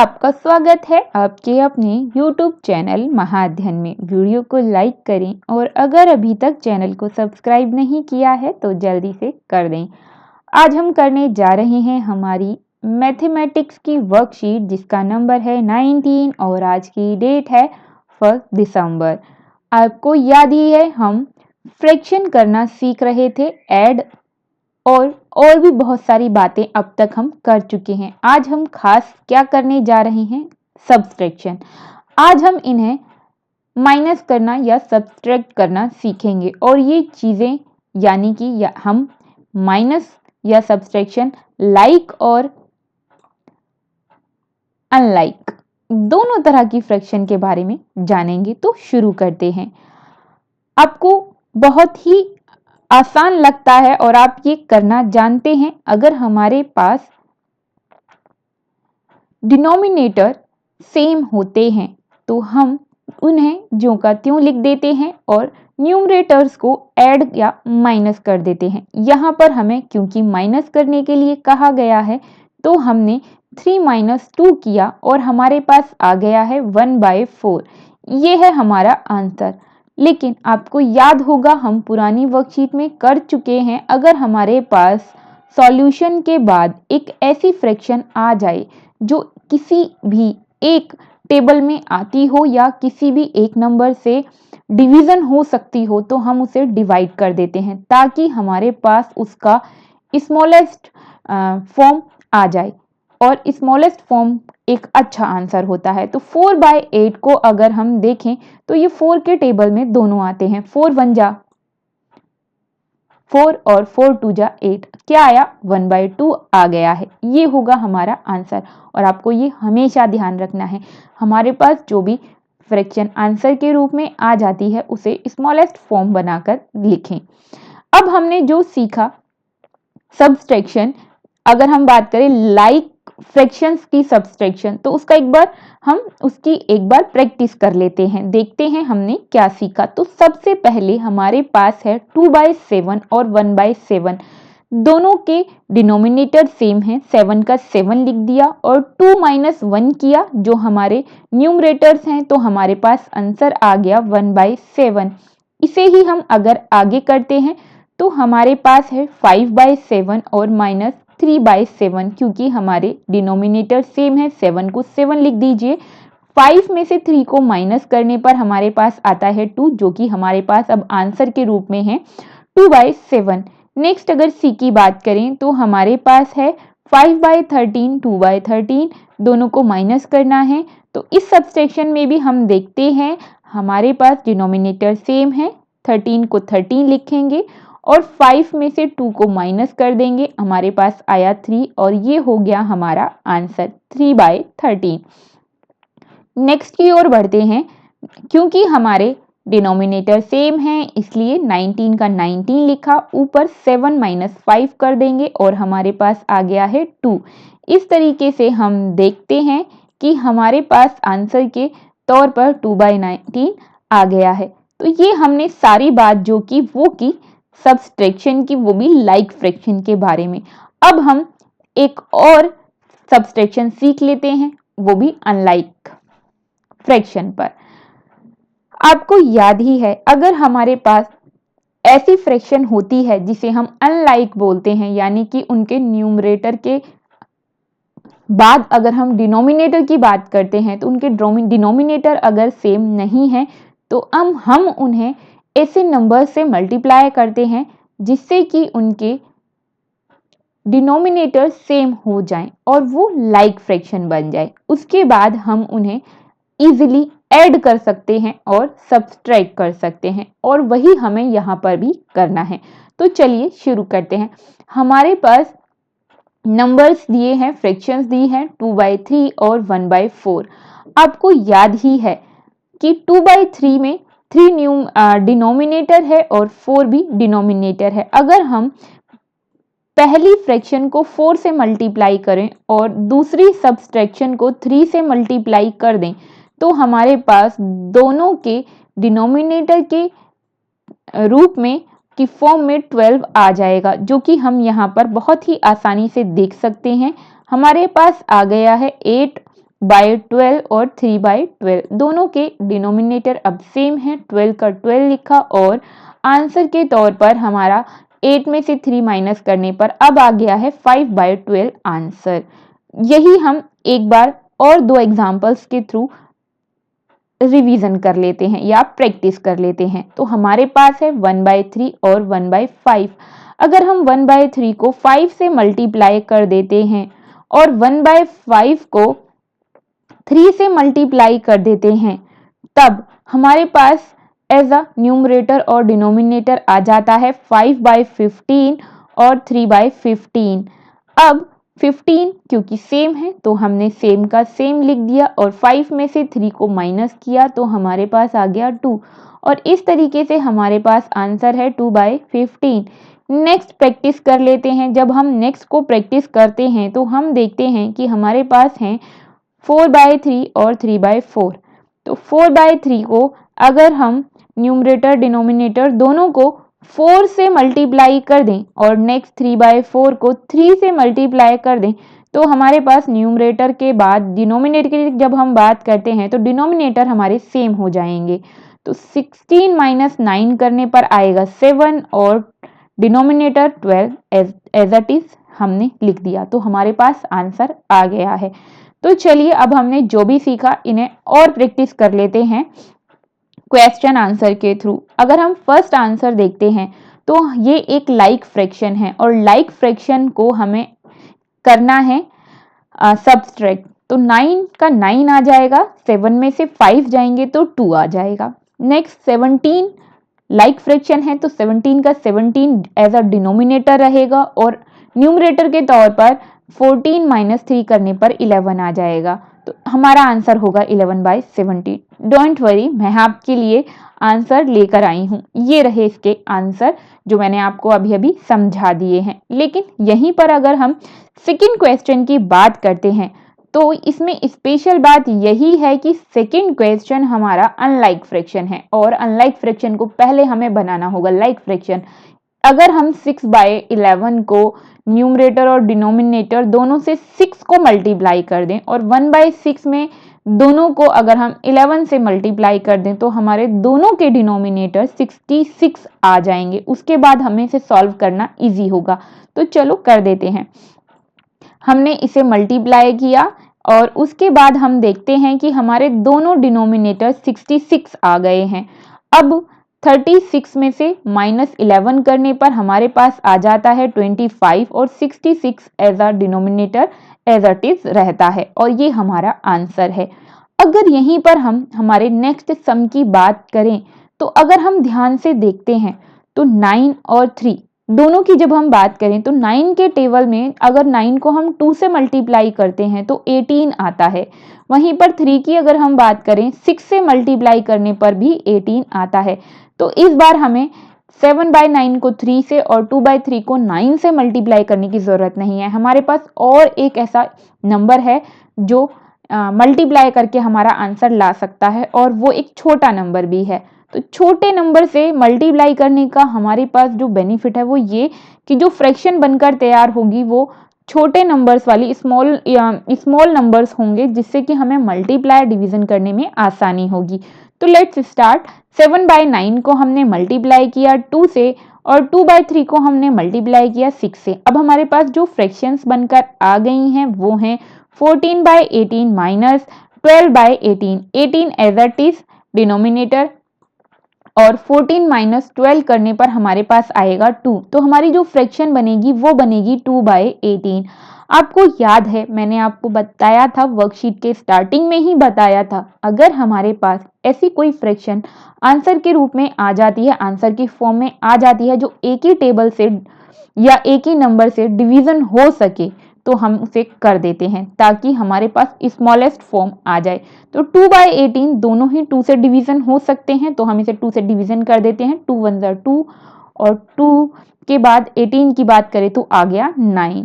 आपका स्वागत है आपके अपने YouTube चैनल महाअध्ययन में। वीडियो को लाइक करें और अगर अभी तक चैनल को सब्सक्राइब नहीं किया है तो जल्दी से कर दें। आज हम करने जा रहे हैं हमारी मैथमेटिक्स की वर्कशीट जिसका नंबर है 19 और आज की डेट है 1 दिसंबर। आपको याद ही है हम फ्रैक्शन करना सीख रहे थे, ऐड और भी बहुत सारी बातें अब तक हम कर चुके हैं। आज हम खास क्या करने जा रहे हैं, सब्सट्रैक्शन। आज हम इन्हें माइनस करना या सब्सट्रैक्ट करना सीखेंगे और ये चीज़ें यानी कि हम माइनस या सब्सट्रैक्शन लाइक और अनलाइक दोनों तरह की फ्रैक्शन के बारे में जानेंगे। तो शुरू करते हैं। आपको बहुत ही आसान लगता है और आप ये करना जानते हैं। अगर हमारे पास डिनोमिनेटर सेम होते हैं तो हम उन्हें ज्यों का त्यों लिख देते हैं और न्यूमरेटर्स को ऐड या माइनस कर देते हैं। यहाँ पर हमें क्योंकि माइनस करने के लिए कहा गया है तो हमने 3 - 2 किया और हमारे पास आ गया है 1/4। ये है हमारा आंसर। लेकिन आपको याद होगा हम पुरानी वर्कशीट में कर चुके हैं। अगर हमारे पास सॉल्यूशन के बाद एक ऐसी फ्रैक्शन आ जाए जो किसी भी एक टेबल में आती हो या किसी भी एक नंबर से डिवीजन हो सकती हो तो हम उसे डिवाइड कर देते हैं ताकि हमारे पास उसका स्मॉलेस्ट फॉर्म आ जाए और स्मॉलेस्ट फॉर्म एक अच्छा आंसर होता है। तो 4/8 को अगर हम देखें तो ये 4 के टेबल में दोनों आते हैं। 4 1 जा 4 और 4 2 जा 8। क्या आया? 1/2 आ गया है। ये होगा हमारा आंसर और आपको ये हमेशा ध्यान रखना है। हमारे पास जो भी फ्रैक्शन आंसर के रूप में आ जाती है उसे स्मॉलेस्ट फॉर्म बनाकर लिखें। अब हमने जो सीखा सब्सट्रैक्शन, अगर हम बात करें लाइक फ्रैक्शंस की सब्सट्रैक्शन तो उसका एक बार प्रैक्टिस कर लेते हैं। देखते हैं हमने क्या सीखा। तो सबसे पहले हमारे पास है 2/7 और 1/7। दोनों के डिनोमिनेटर सेम है। 7 का 7 लिख दिया और 2 - 1 किया जो हमारे न्यूमरेटर्स हैं तो हमारे पास आंसर आ गया 1/7। इसे ही हम अगर आगे करते हैं तो हमारे पास है 5/7 और -3/7 क्योंकि हमारे डिनोमिनेटर सेम है। 7 को 7 लिख दीजिए। 5 में से 3 को माइनस करने पर हमारे पास आता है 2 जो कि हमारे पास अब आंसर के रूप में है 2/7। नेक्स्ट अगर सी की बात करें तो हमारे पास है 5/13 2/13, दोनों को माइनस करना है। तो इस सब्सट्रैक्शन में भी हम देखते हैं हमारे पास डिनोमिनेटर सेम है। 13 को 13 लिखेंगे और 5 में से 2 को माइनस कर देंगे, हमारे पास आया 3 और ये हो गया हमारा आंसर 3/13। नेक्स्ट की ओर बढ़ते हैं। क्योंकि हमारे डिनोमिनेटर सेम है इसलिए 19 का 19 लिखा, ऊपर 7 - 5 कर देंगे और हमारे पास आ गया है 2। इस तरीके से हम देखते हैं कि हमारे पास आंसर के तौर पर 2/19 आ गया है। तो ये हमने सारी बात जो की वो की सब्सट्रैक्शन की, वो भी लाइक फ्रैक्शन के बारे में। अब हम एक और सब्सट्रैक्शन सीख लेते हैं, वो भी अनलाइक फ्रैक्शन पर। आपको याद ही है अगर हमारे पास ऐसी फ्रैक्शन होती है जिसे हम अनलाइक बोलते हैं यानी कि उनके न्यूमरेटर के बाद अगर हम डिनोमिनेटर की बात करते हैं तो उनके डिनोमिनेटर अगर सेम नहीं है तो हम उन्हें ऐसे नंबर से मल्टीप्लाई करते हैं जिससे कि उनके डिनोमिनेटर सेम हो जाएं और वो लाइक फ्रैक्शन बन जाए। उसके बाद हम उन्हें इजीली ऐड कर सकते हैं और सब्सट्रैक्ट कर सकते हैं और वही हमें यहाँ पर भी करना है। तो चलिए शुरू करते हैं। हमारे पास नंबर्स दिए हैं, फ्रैक्शंस दी हैं 2/3 और 1/4। आपको याद ही है कि 2/3 में 3 डिनोमिनेटर है और 4 भी डिनोमिनेटर है। अगर हम पहली फ्रैक्शन को 4 से मल्टीप्लाई करें और दूसरी सब्सट्रैक्शन को 3 से मल्टीप्लाई कर दें तो हमारे पास दोनों के डिनोमिनेटर के रूप में की फॉर्म में 12 आ जाएगा जो कि हम यहाँ पर बहुत ही आसानी से देख सकते हैं। हमारे पास आ गया है 8 3/12 और 3/12 दोनों के डिनोमिनेटर अब सेम है, 12 का 12 लिखा और आंसर के तौर पर हमारा 8 में से 3 माइनस करने पर अब आ गया है 5/12 आंसर। यही हम एक बार और दो एग्जाम्पल्स के थ्रू रिवीजन कर लेते हैं या प्रैक्टिस कर लेते हैं। तो हमारे पास है 1/3 और 1/5। अगर हम 1/3 को 5 से मल्टीप्लाई कर देते हैं और 1/5 को 3 से मल्टीप्लाई कर देते हैं, तब हमारे पास एज अ न्यूमरेटर और डिनोमिनेटर आ जाता है 5/15 और 3/15। अब 15 क्योंकि सेम है तो हमने सेम का सेम लिख दिया और 5 में से 3 को माइनस किया तो हमारे पास आ गया 2 और इस तरीके से हमारे पास आंसर है 2/15। नेक्स्ट प्रैक्टिस कर लेते हैं। जब हम नेक्स्ट को प्रैक्टिस करते हैं तो हम देखते हैं कि हमारे पास हैं 4/3 और 3/4। तो 4/3 को अगर हम न्यूमरेटर डिनोमिनेटर दोनों को 4 से मल्टीप्लाई कर दें और नेक्स्ट 3/4 को 3 से मल्टीप्लाई कर दें तो हमारे पास न्यूमरेटर के बाद डिनोमिनेटर की जब हम बात करते हैं तो डिनोमिनेटर हमारे सेम हो जाएंगे। तो 16 माइनस 9 करने पर आएगा 7 और डिनोमिनेटर 12 एज इट इज हमने लिख दिया। तो हमारे पास आंसर आ गया है। तो चलिए अब हमने जो भी सीखा इन्हें और प्रैक्टिस कर लेते हैं क्वेश्चन आंसर के थ्रू। अगर हम फर्स्ट आंसर देखते हैं तो ये एक लाइक फ्रैक्शन है और लाइक फ्रैक्शन को हमें करना है सब्सट्रैक्ट। तो 9 का 9 आ जाएगा, 7 में से 5 जाएंगे तो 2 आ जाएगा। नेक्स्ट 17 लाइक फ्रैक्शन है तो 17 का 17 एज अ डिनोमिनेटर रहेगा और न्यूमरेटर के तौर पर 14 माइनस 3 करने पर 11 आ जाएगा। तो हमारा आंसर होगा 11/17। डोंट वरी, मैं आपके लिए आंसर लेकर आई हूँ। ये रहे इसके आंसर जो मैंने आपको अभी अभी समझा दिए हैं। लेकिन यहीं पर अगर हम सेकंड क्वेश्चन की बात करते हैं तो इसमें स्पेशल बात यही है कि सेकंड क्वेश्चन हमारा अनलाइक फ्रैक्शन है और अनलाइक फ्रैक्शन को पहले हमें बनाना होगा लाइक फ्रैक्शन। अगर हम 6/11 को न्यूमरेटर और डिनोमिनेटर दोनों से 6 को मल्टीप्लाई कर दें और 1/6 में दोनों को अगर हम 11 से मल्टीप्लाई कर दें तो हमारे दोनों के डिनोमिनेटर 66 आ जाएंगे। उसके बाद हमें इसे सॉल्व करना इजी होगा। तो चलो कर देते हैं। हमने इसे मल्टीप्लाई किया और उसके बाद हम देखते हैं कि हमारे दोनों डिनोमिनेटर 66 आ गए हैं। अब 36 में से -11 करने पर हमारे पास आ जाता है 25 और 66 as a denominator as it is रहता है और ये हमारा आंसर है। अगर यहीं पर हम हमारे नेक्स्ट सम की बात करें तो अगर हम ध्यान से देखते हैं तो 9 और 3 दोनों की जब हम बात करें तो 9 के टेबल में अगर 9 को हम 2 से मल्टीप्लाई करते हैं तो 18 आता है। वहीं पर 3 की अगर हम बात करें 6 से मल्टीप्लाई करने पर भी 18 आता है। तो इस बार हमें 7/9 को 3 से और 2/3 को 9 से मल्टीप्लाई करने की जरूरत नहीं है। हमारे पास और एक ऐसा नंबर है जो मल्टीप्लाई करके हमारा आंसर ला सकता है और वो एक छोटा नंबर भी है। तो छोटे नंबर से मल्टीप्लाई करने का हमारे पास जो बेनिफिट है वो ये कि जो फ्रैक्शन बनकर तैयार होगी वो छोटे नंबर्स वाली स्मॉल नंबर्स होंगे जिससे कि हमें मल्टीप्लाई डिवीजन करने में आसानी होगी। तो लेट्स स्टार्ट। 7/9 को हमने मल्टीप्लाई किया 2 से और 2/3 को हमने मल्टीप्लाई किया 6 से। अब हमारे पास जो फ्रैक्शंस बनकर आ गई हैं वो हैं 14/18 minus 12/18। 18 as it is denominator और 14 माइनस 12 करने पर हमारे पास आएगा 2। तो हमारी जो फ्रैक्शन बनेगी वो बनेगी 2/18। आपको याद है मैंने आपको बताया था, वर्कशीट के स्टार्टिंग में ही बताया था, अगर हमारे पास ऐसी कोई फ्रैक्शन आंसर के रूप में आ जाती है, आंसर की फॉर्म में आ जाती है जो एक ही टेबल से या एक ही नंबर से डिवीजन हो सके तो हम उसे कर देते हैं ताकि हमारे पास स्मॉलेस्ट फॉर्म आ जाए। तो 2/18 दोनों ही 2 से डिवीजन हो सकते हैं तो हम इसे 2 से डिवीजन कर देते हैं। 2 1 ज़ा 2 और 2 के बाद 18 की बात करें तो आ गया 9।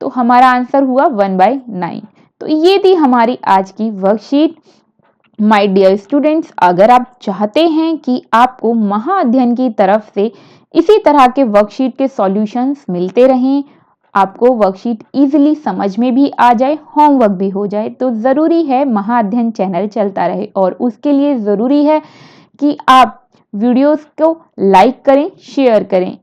तो हमारा आंसर हुआ 1/9। तो ये थी हमारी आज की वर्कशीट। माय डियर स्टूडेंट्स, अगर आप चाहते हैं कि आपको महाअध्ययन की तरफ से इसी तरह के वर्कशीट के सॉल्यूशंस मिलते रहें आपको वर्कशीट इजीली समझ में भी आ जाए, होमवर्क भी हो जाए। तो ज़रूरी है महाअध्ययन चैनल चलता रहे और उसके लिए ज़रूरी है कि आप वीडियोस को लाइक करें, शेयर करें,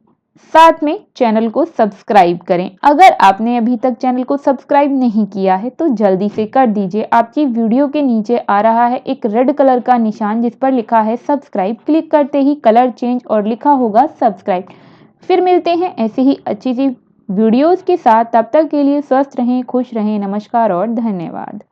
साथ में चैनल को सब्सक्राइब करें। अगर आपने अभी तक चैनल को सब्सक्राइब नहीं किया है तो जल्दी से कर दीजिए। आपकी वीडियो के नीचे आ रहा है एक रेड कलर का निशान जिस पर लिखा है सब्सक्राइब। क्लिक करते ही कलर चेंज और लिखा होगा सब्सक्राइब। फिर मिलते हैं ऐसे ही अच्छी सी वीडियोस के साथ। तब तक के लिए स्वस्थ रहें, खुश रहें। नमस्कार और धन्यवाद।